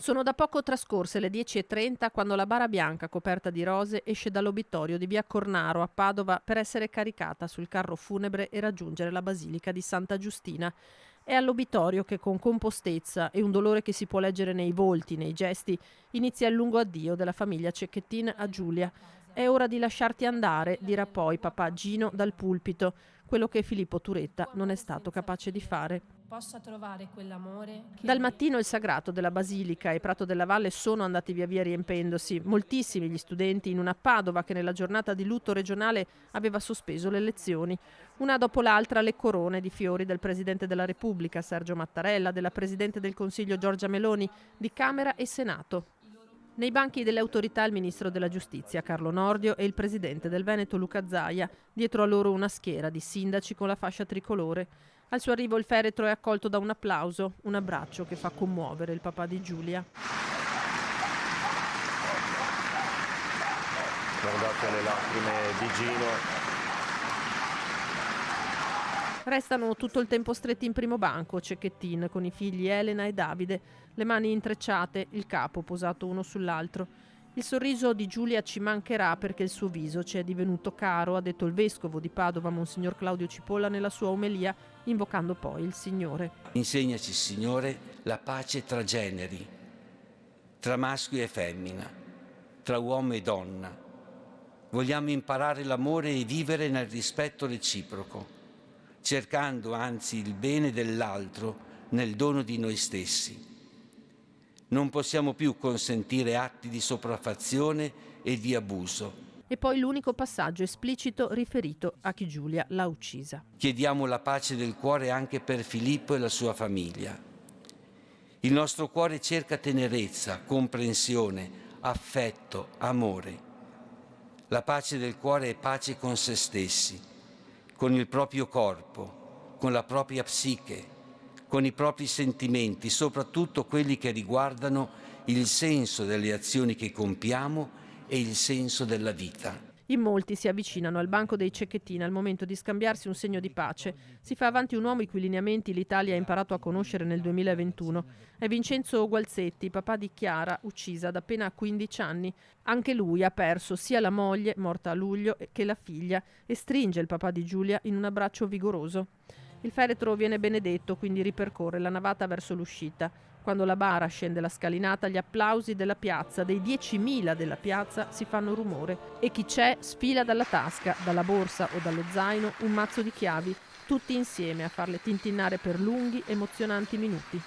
Sono da poco trascorse le 10:30 quando la bara bianca coperta di rose esce dall'obitorio di via Cornaro a Padova per essere caricata sul carro funebre e raggiungere la basilica di Santa Giustina. È all'obitorio che con compostezza e un dolore che si può leggere nei volti, nei gesti, inizia il lungo addio della famiglia Cecchettin a Giulia. È ora di lasciarti andare, dirà poi papà Gino dal pulpito, quello che Filippo Turetta non è stato capace di fare. Possa trovare quell'amore che... Dal mattino il sagrato della Basilica e Prato della Valle sono andati via via riempendosi. Moltissimi gli studenti in una Padova che nella giornata di lutto regionale aveva sospeso le lezioni. Una dopo l'altra le corone di fiori del Presidente della Repubblica Sergio Mattarella, della Presidente del Consiglio Giorgia Meloni, di Camera e Senato. Nei banchi delle autorità il Ministro della Giustizia Carlo Nordio e il Presidente del Veneto Luca Zaia, dietro a loro una schiera di sindaci con la fascia tricolore. Al suo arrivo il feretro è accolto da un applauso, un abbraccio che fa commuovere il papà di Giulia. Guardate le lacrime di Gino. Restano tutto il tempo stretti in primo banco Cecchettin con i figli Elena e Davide, le mani intrecciate, il capo posato uno sull'altro. Il sorriso di Giulia ci mancherà perché il suo viso ci è divenuto caro, ha detto il vescovo di Padova, Monsignor Claudio Cipolla, nella sua omelia, invocando poi il Signore. Insegnaci, Signore, la pace tra generi, tra maschio e femmina, tra uomo e donna. Vogliamo imparare l'amore e vivere nel rispetto reciproco, cercando anzi il bene dell'altro nel dono di noi stessi. Non possiamo più consentire atti di sopraffazione e di abuso. E poi l'unico passaggio esplicito riferito a chi Giulia l'ha uccisa. Chiediamo la pace del cuore anche per Filippo e la sua famiglia. Il nostro cuore cerca tenerezza, comprensione, affetto, amore. La pace del cuore è pace con se stessi, con il proprio corpo, con la propria psiche, con i propri sentimenti, soprattutto quelli che riguardano il senso delle azioni che compiamo e il senso della vita. In molti si avvicinano al banco dei Cecchettin al momento di scambiarsi un segno di pace. Si fa avanti un uomo i cui lineamenti l'Italia ha imparato a conoscere nel 2021. È Vincenzo Gualzetti, papà di Chiara, uccisa da appena 15 anni. Anche lui ha perso sia la moglie, morta a luglio, che la figlia e stringe il papà di Giulia in un abbraccio vigoroso. Il feretro viene benedetto, quindi ripercorre la navata verso l'uscita. Quando la bara scende la scalinata, gli applausi della piazza, dei 10.000 della piazza, si fanno rumore. E chi c'è sfila dalla tasca, dalla borsa o dallo zaino, un mazzo di chiavi, tutti insieme a farle tintinnare per lunghi, emozionanti minuti.